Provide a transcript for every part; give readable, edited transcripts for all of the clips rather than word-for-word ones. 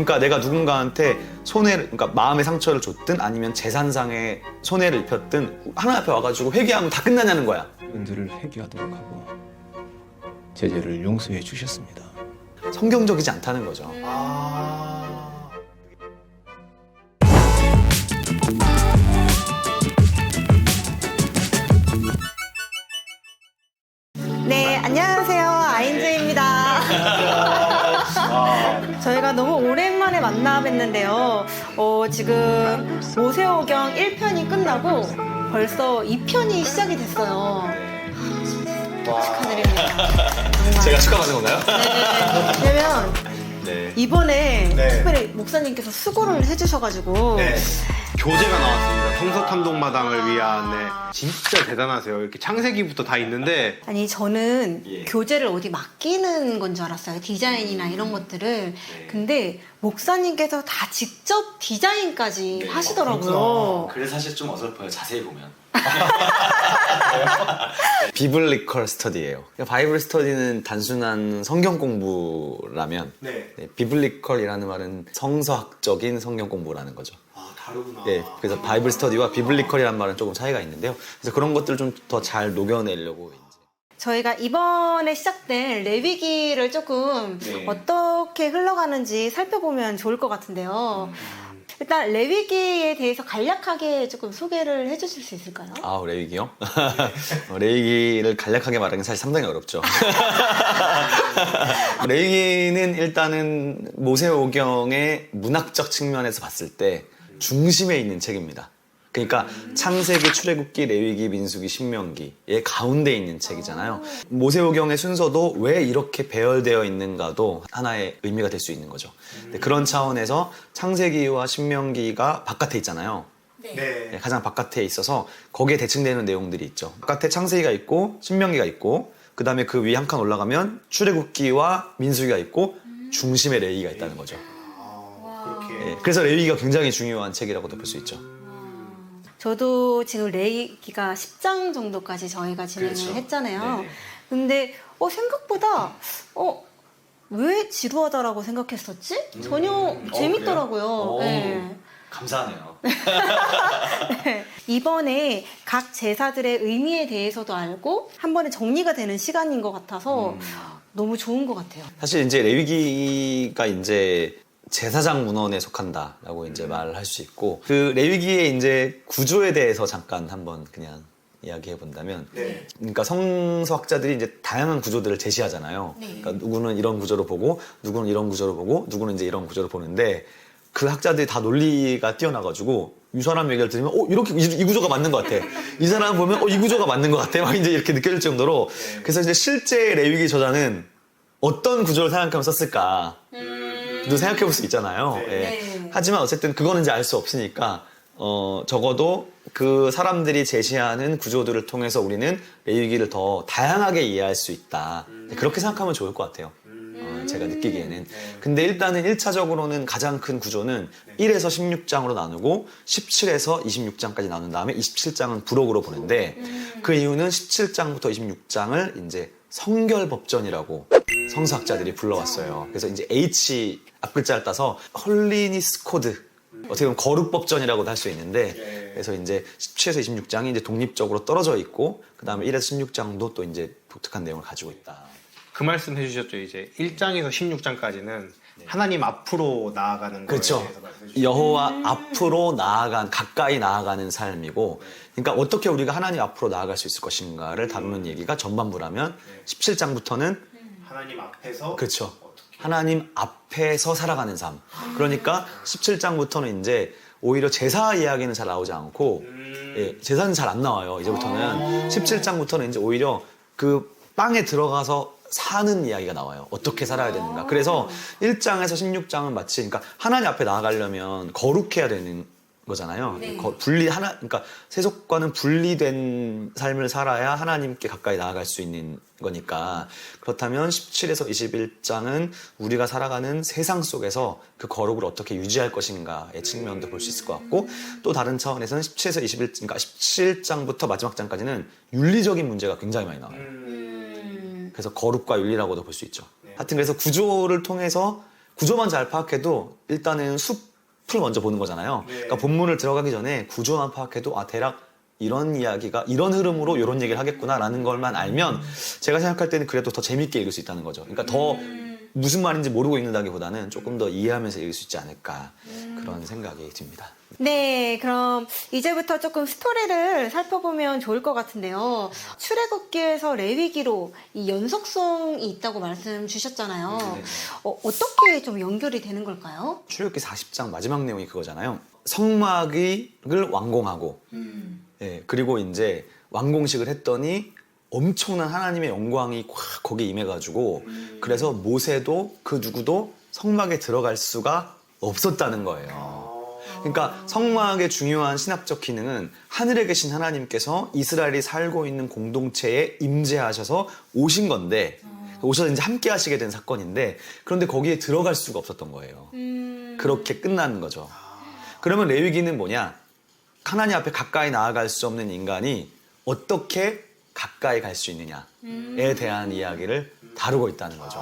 그러니까 내가 누군가한테 그러니까 마음의 상처를 줬든 아니면 재산상의 손해를 입혔든 하나님 앞에 와가지고 회개하면 다 끝나냐는 거야. 그들을 회개하도록 하고 제재를 용서해 주셨습니다. 성경적이지 않다는 거죠. 네, 안녕하세요. 아인즈입니다. 저희가 너무 오랜만에 만나 뵀는데요. 지금 모세오경 1편이 끝나고 벌써 2편이 시작이 됐어요. 축하드립니다. 정말. 제가 축하받는 건가요? 네, 왜냐면 네. 이번에 네. 특별히 목사님께서 수고를 해주셔가지고 네. 교재가 나왔습니다. 성서탐독마당을 위한. 네. 진짜 대단하세요. 이렇게 창세기부터 다 있는데. 아니 저는 예. 교재를 어디 맡기는 건 줄 알았어요. 디자인이나 이런 것들을. 근데 목사님께서 다 직접 디자인까지 하시더라고요. 그래서 사실 좀 어설퍼요. 자세히 보면. 비블리컬 스터디예요. 바이블 스터디는 단순한 성경 공부라면 네. 비블리컬이라는 말은 성서학적인 성경 공부라는 거죠. 아, 다르구나. 네, 그래서 바이블 스터디와 비블리컬이라는 말은 조금 차이가 있는데요. 그래서 그런 것들을 좀 더 잘 녹여내려고 이제. 저희가 이번에 시작된 레위기를 조금 네. 어떻게 흘러가는지 살펴보면 좋을 것 같은데요. 일단 레위기에 대해서 간략하게 조금 소개를 해주실 수 있을까요? 아, 레위기요? 레위기를 간략하게 말하기는 사실 상당히 어렵죠. 레위기는 일단은 모세오경의 문학적 측면에서 봤을 때 중심에 있는 책입니다. 그러니까 창세기, 출애굽기, 레위기, 민수기, 신명기의 가운데 있는 책이잖아요. 모세오경의 순서도 왜 이렇게 배열되어 있는가도 하나의 의미가 될 수 있는 거죠. 그런 차원에서 창세기와 신명기가 바깥에 있잖아요. 네. 가장 바깥에 있어서 거기에 대칭되는 내용들이 있죠. 바깥에 창세기가 있고 신명기가 있고 그 다음에 그 위에 한 칸 올라가면 출애굽기와 민수기가 있고 중심에 레위기가 있다는 거죠. 그렇게. 그래서 레위기가 굉장히 중요한 책이라고도 볼 수 있죠. 저도 지금 레위기가 10장 정도까지 저희가 진행을 그렇죠. 했잖아요. 네네. 근데 생각보다 왜 지루하다라고 생각했었지? 전혀 재밌더라고요. 그래요? 네. 감사하네요. 네. 이번에 각 제사들의 의미에 대해서도 알고 한 번에 정리가 되는 시간인 것 같아서 너무 좋은 것 같아요. 사실 이제 레위기가 이제 제사장 문헌에 속한다라고 이제 말을 할 수 있고 그 레위기의 이제 구조에 대해서 잠깐 한번 그냥 이야기해 본다면 네. 그러니까 성서학자들이 이제 다양한 구조들을 제시하잖아요. 네. 그러니까 누구는 이런 구조로 보고 누구는 이런 구조로 보고 누구는 이제 이런 구조로 보는데 그 학자들이 다 논리가 뛰어나가지고 이 사람 얘기를 들으면 이렇게 이 구조가 맞는 것 같아. 이 사람 보면 이 구조가 맞는 것 같아. 막 이제 이렇게 느껴질 정도로 그래서 이제 실제 레위기 저자는 어떤 구조를 생각하면 썼을까 도 생각해 볼 수 있잖아요. 네. 예. 네. 하지만 어쨌든 그거는 이제 알 수 없으니까 적어도 그 사람들이 제시하는 구조들을 통해서 우리는 레위기를 더 다양하게 이해할 수 있다. 그렇게 생각하면 좋을 것 같아요. 제가 느끼기에는. 근데 일단은 1차적으로는 가장 큰 구조는 1에서 16장으로 나누고 17에서 26장까지 나눈 다음에 27장은 부록으로 보는데 그 이유는 17장부터 26장을 이제 성결법전이라고 성서학자들이 불러왔어요. 그래서 이제 H 앞글자를 따서 헐리니스 코드, 어떻게 보면 거룩법전이라고도 할 수 있는데, 그래서 이제 17에서 26장이 이제 독립적으로 떨어져 있고, 그 다음에 1에서 16장도 또 이제 독특한 내용을 가지고 있다. 그 말씀 해주셨죠. 이제 1장에서 16장까지는 하나님 앞으로 나아가는 거에 그렇죠. 대해서 말씀해 주셨죠. 여호와 앞으로 가까이 나아가는 삶이고, 그러니까 어떻게 우리가 하나님 앞으로 나아갈 수 있을 것인가를 다루는 얘기가 전반부라면 17장부터는 하나님 앞에서 그렇죠. 어떻게. 하나님 앞에서 살아가는 삶. 그러니까 17장부터는 이제 오히려 제사 이야기는 잘 나오지 않고, 제사는 잘 안 나와요. 이제부터는 17장부터는 이제 오히려 그 땅에 들어가서 사는 이야기가 나와요. 어떻게 살아야 되는가. 그래서 1장에서 16장은 마치 그러니까 하나님 앞에 나아가려면 거룩해야 되는 거잖아요. 네. 그러니까 세속과는 분리된 삶을 살아야 하나님께 가까이 나아갈 수 있는 거니까. 그렇다면 17에서 21장은 우리가 살아가는 세상 속에서 그 거룩을 어떻게 유지할 것인가의 측면도 볼 수 있을 것 같고, 또 다른 차원에서는 17에서 21, 그러니까 17장부터 마지막 장까지는 윤리적인 문제가 굉장히 많이 나와요. 그래서 거룩과 윤리라고도 볼 수 있죠. 하여튼 그래서 구조를 통해서 구조만 잘 파악해도 일단은 숲을 먼저 보는 거잖아요. 그러니까 본문을 들어가기 전에 구조만 파악해도 아 대략 이런 이야기가 이런 흐름으로 이런 얘기를 하겠구나라는 걸만 알면 제가 생각할 때는 그래도 더 재밌게 읽을 수 있다는 거죠. 그러니까 더 무슨 말인지 모르고 읽는다기보다는 조금 더 이해하면서 읽을 수 있지 않을까 그런 생각이 듭니다. 네, 그럼 이제부터 조금 스토리를 살펴보면 좋을 것 같은데요. 출애굽기에서 레위기로 이 연속성이 있다고 말씀 주셨잖아요. 어떻게 좀 연결이 되는 걸까요? 출애굽기 40장 마지막 내용이 그거잖아요. 성막을 완공하고 예, 그리고 이제 완공식을 했더니 엄청난 하나님의 영광이 확 거기에 임해가지고 그래서 모세도 그 누구도 성막에 들어갈 수가 없었다는 거예요. 그러니까 성막의 중요한 신학적 기능은 하늘에 계신 하나님께서 이스라엘이 살고 있는 공동체에 임재하셔서 오신 건데 오셔서 이제 함께 하시게 된 사건인데 그런데 거기에 들어갈 수가 없었던 거예요. 그렇게 끝나는 거죠. 그러면 레위기는 뭐냐? 하나님 앞에 가까이 나아갈 수 없는 인간이 어떻게 가까이 갈 수 있느냐에 대한 이야기를 다루고 있다는 거죠.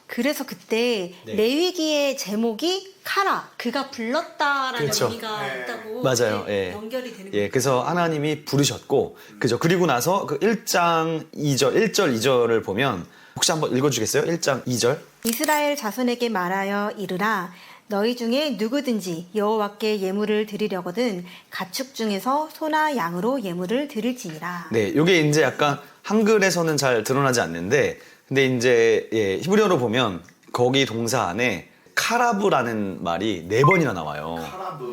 그래서 그때 네. 레위기의 제목이 카라, 그가 불렀다라는 그렇죠. 의미가 있다고 맞아요. 네, 예. 연결이 되는 예, 거예요. 그래서 하나님이 부르셨고, 그죠. 그리고 나서 그 1장 2절, 1절, 2절을 보면 혹시 한번 읽어주겠어요? 1장 2절. 이스라엘 자손에게 말하여 이르라 너희 중에 누구든지 여호와께 예물을 드리려거든 가축 중에서 소나 양으로 예물을 드릴지니라. 네, 요게 이제 약간 한글에서는 잘 드러나지 않는데, 근데 이제 예, 히브리어로 보면 거기 동사 안에 카라브라는 말이 4번이나 나와요.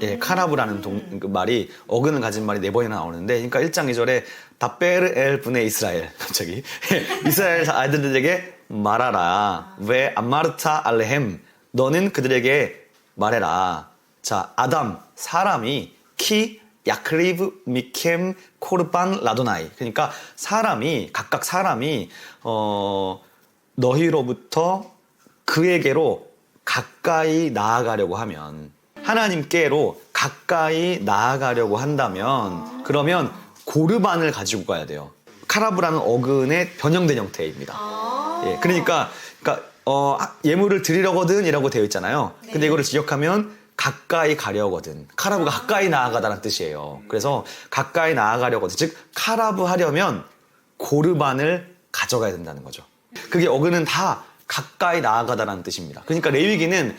예, 카라브라는 그 말이 어근을 가진 말이 4번이나 나오는데, 그러니까 1장 2절에 다베르 엘 분의 이스라엘 갑자기 이스라엘 아이들에게 말하라 왜 아마르타 알레헴 너는 그들에게 말해라. 자, 아담 사람이 키 야크리브 미켐 코르반 라도나이 그러니까 사람이 각각 사람이 너희로부터 그에게로 가까이 나아가려고 하면 하나님께로 가까이 나아가려고 한다면 그러면 고르반을 가지고 가야 돼요. 카라브라는 어근의 변형된 형태입니다. 예, 그러니까 예물을 드리려거든 이라고 되어 있잖아요. 근데 이거를 기억하면 가까이 가려거든. 카라브가 가까이 나아가다는 뜻이에요. 그래서 가까이 나아가려거든. 즉 카라브 하려면 고르반을 가져가야 된다는 거죠. 그게 어근은 다 가까이 나아가다라는 뜻입니다. 그러니까 레위기는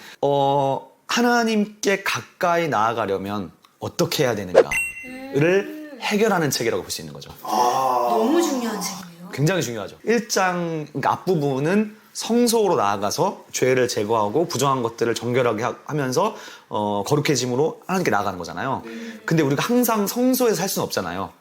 하나님께 가까이 나아가려면 어떻게 해야 되는가를 해결하는 책이라고 볼 수 있는 거죠. 너무 중요한 책이에요. 굉장히 중요하죠. 1장 그러니까 앞부분은 성소로 나아가서 죄를 제거하고 부정한 것들을 정결하게 하면서 거룩해짐으로 하나님께 나아가는 거잖아요. 근데 우리가 항상 성소에서 살 수는 없잖아요.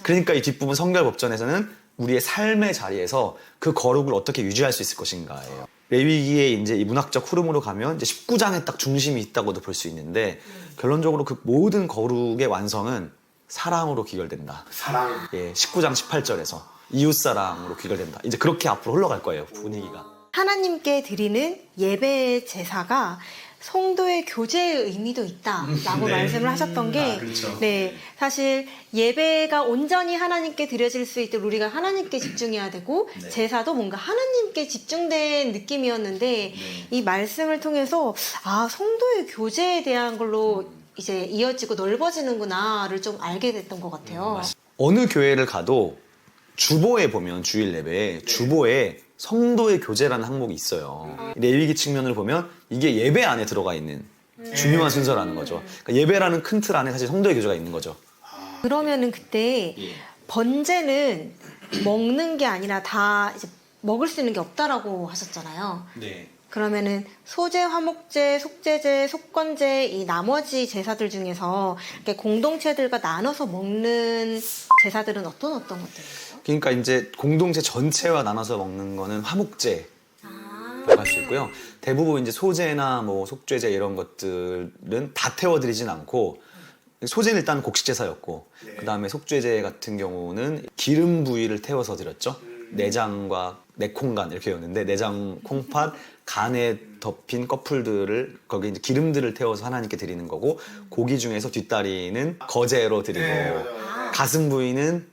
그러니까 이 뒷부분 성결법전에서는 우리의 삶의 자리에서 그 거룩을 어떻게 유지할 수 있을 것인가예요. 레위기의 이제 이 문학적 흐름으로 가면 이제 19장에 딱 중심이 있다고도 볼 수 있는데 결론적으로 그 모든 거룩의 완성은 사랑으로 귀결된다. 사랑. 예, 19장 18절에서 이웃사랑으로 귀결된다. 이제 그렇게 앞으로 흘러갈 거예요, 분위기가. 하나님께 드리는 예배의 제사가 성도의 교제의 의미도 있다라고 말씀을 하셨던 게 네, 사실 예배가 온전히 하나님께 드려질 수 있도록 우리가 하나님께 집중해야 되고 제사도 뭔가 하나님께 집중된 느낌이었는데 이 말씀을 통해서 아 성도의 교제에 대한 걸로 이제 이어지고 넓어지는구나를 좀 알게 됐던 것 같아요. 어느 교회를 가도 주보에 보면 주일 예배에 주보에 성도의 교제라는 항목이 있어요. 레위기 측면을 보면 이게 예배 안에 들어가 있는 중요한 순서라는 거죠. 그러니까 예배라는 큰 틀 안에 사실 성도의 교제가 있는 거죠. 그러면은 그때 번제는 먹는 게 아니라 다 이제 먹을 수 있는 게 없다라고 하셨잖아요. 네. 그러면은 소제, 화목제, 속제제, 속건제 이 나머지 제사들 중에서 이렇게 공동체들과 나눠서 먹는 제사들은 어떤 것들이에요? 그러니까 이제 공동체 전체와 나눠서 먹는 거는 화목제라고 할 수 있고요. 대부분 이제 소제나 뭐 속죄제 이런 것들은 다 태워드리진 않고 소제는 일단 곡식제사였고 그 다음에 속죄제 같은 경우는 기름 부위를 태워서 드렸죠. 내장과 내콩간 이렇게 였는데 내장, 콩팥, 간에 덮인 꺼풀들을 거기 이제 기름들을 태워서 하나님께 드리는 거고 고기 중에서 뒷다리는 거제로 드리고 가슴 부위는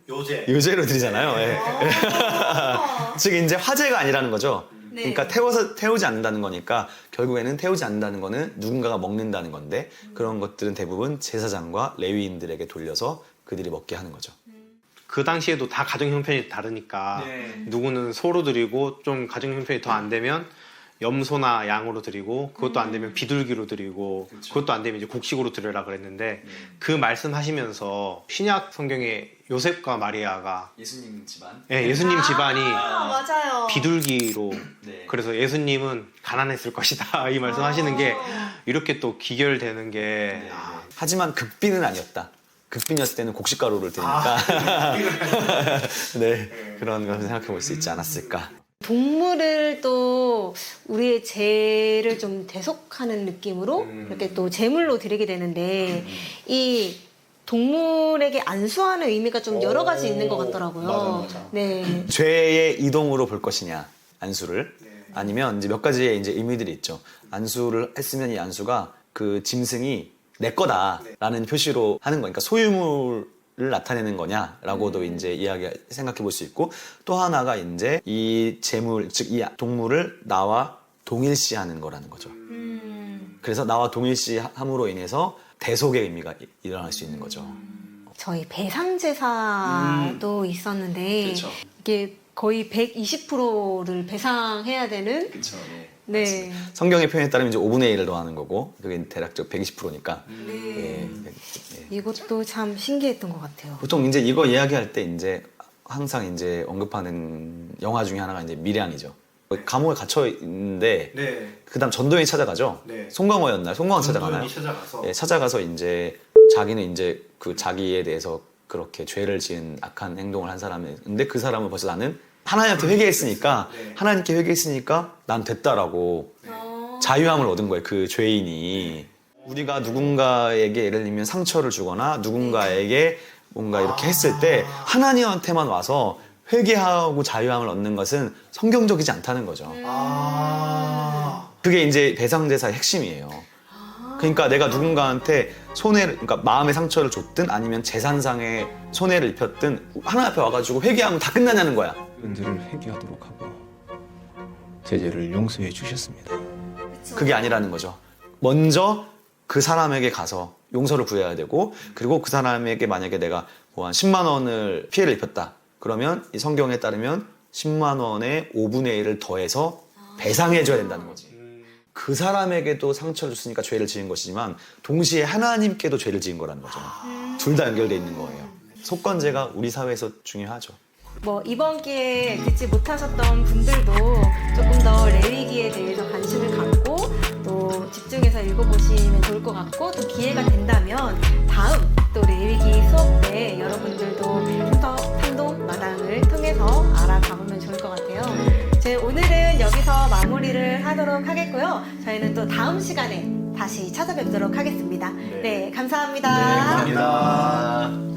요제로 드리잖아요. 예. 즉 이제 화제가 아니라는 거죠. 그러니까 태우지 않는다는 거니까 결국에는 태우지 않는다는 거는 누군가가 먹는다는 건데 그런 것들은 대부분 제사장과 레위인들에게 돌려서 그들이 먹게 하는 거죠. 그 당시에도 다 가정 형편이 다르니까 누구는 소로 드리고 좀 가정 형편이 더 안 되면 염소나 양으로 드리고 그것도 안 되면 비둘기로 드리고 그것도 안 되면 이제 곡식으로 드려라 그랬는데 그 말씀하시면서 신약 성경에 요셉과 마리아가 예수님 집안. 예수님 집안이 맞아요. 비둘기로 네. 그래서 예수님은 가난했을 것이다 이 말씀하시는 게 이렇게 또 기결되는 게 하지만 극빈은 아니었다. 극빈이었을 때는 곡식가루를 드리니까 네, 그런 걸 생각해 볼 수 있지 않았을까. 동물을 또 우리의 죄를 좀 대속하는 느낌으로 이렇게 또 제물로 드리게 되는데 이 동물에게 안수하는 의미가 좀 여러 가지 있는 것 같더라고요. 맞아. 네. 죄의 이동으로 볼 것이냐 안수를 아니면 이제 몇 가지의 이제 의미들이 있죠. 안수를 했으면 이 안수가 그 짐승이 내 거다라는 표시로 하는 거니까 소유물을 나타내는 거냐라고도 이제 생각해 볼 수 있고 또 하나가 이제 이 재물 즉 이 동물을 나와 동일시하는 거라는 거죠. 그래서 나와 동일시함으로 인해서 대속의 의미가 일어날 수 있는 거죠. 저희 배상제사도 있었는데 그렇죠. 이게 거의 120%를 배상해야 되는 그렇죠. 네. 성경의 표현에 따르면 이제 5분의 1을 더하는 거고 그게 대략적 120%니까. 이것도 참 신기했던 것 같아요. 보통 이제 이거 이야기할 때 이제 항상 이제 언급하는 영화 중에 하나가 이제 밀양이죠. 감옥에 갇혀 있는데 그다음 전도연이 찾아가죠. 송강호였나요? 송강호 찾아가나요? 찾아가서 이제 자기는 이제 그 자기에 대해서 그렇게 죄를 지은 악한 행동을 한 사람인데 그 사람은 벌써 나는 하나님한테 회개했으니까 하나님께 회개했으니까 난 됐다라고 자유함을 얻은 거예요. 그 죄인이. 우리가 누군가에게 예를 들면 상처를 주거나 누군가에게 뭔가 이렇게 했을 때 하나님한테만 와서 회개하고 자유함을 얻는 것은 성경적이지 않다는 거죠. 그게 이제 배상제사의 핵심이에요. 그러니까 내가 누군가한테 그러니까 마음의 상처를 줬든 아니면 재산상의 손해를 입혔든 하나님 앞에 와가지고 회개하면 다 끝나냐는 거야. 그들을 회개하도록 하고 제 죄를 용서해 주셨습니다. 그게 아니라는 거죠. 먼저 그 사람에게 가서 용서를 구해야 되고 그리고 그 사람에게 만약에 내가 뭐 한 10만 원을 피해를 입혔다. 그러면 이 성경에 따르면 10만 원의 5분의 1을 더해서 배상해줘야 된다는 거지. 그 사람에게도 상처를 줬으니까 죄를 지은 것이지만 동시에 하나님께도 죄를 지은 거라는 거죠. 둘 다 연결돼 있는 거예요. 속건제가 우리 사회에서 중요하죠. 뭐 이번 기회에 듣지 못하셨던 분들도 조금 더 레위기에 대해서 관심을 갖고 또 집중해서 읽어보시면 좋을 것 같고 또 기회가 된다면 다음 또 레위기 수업 때 여러분들도 탐독 마당을 통해서 알아가보면 좋을 것 같아요. 오늘은 여기서 마무리를 하도록 하겠고요. 저희는 또 다음 시간에 다시 찾아뵙도록 하겠습니다. 네, 감사합니다. 감사합니다.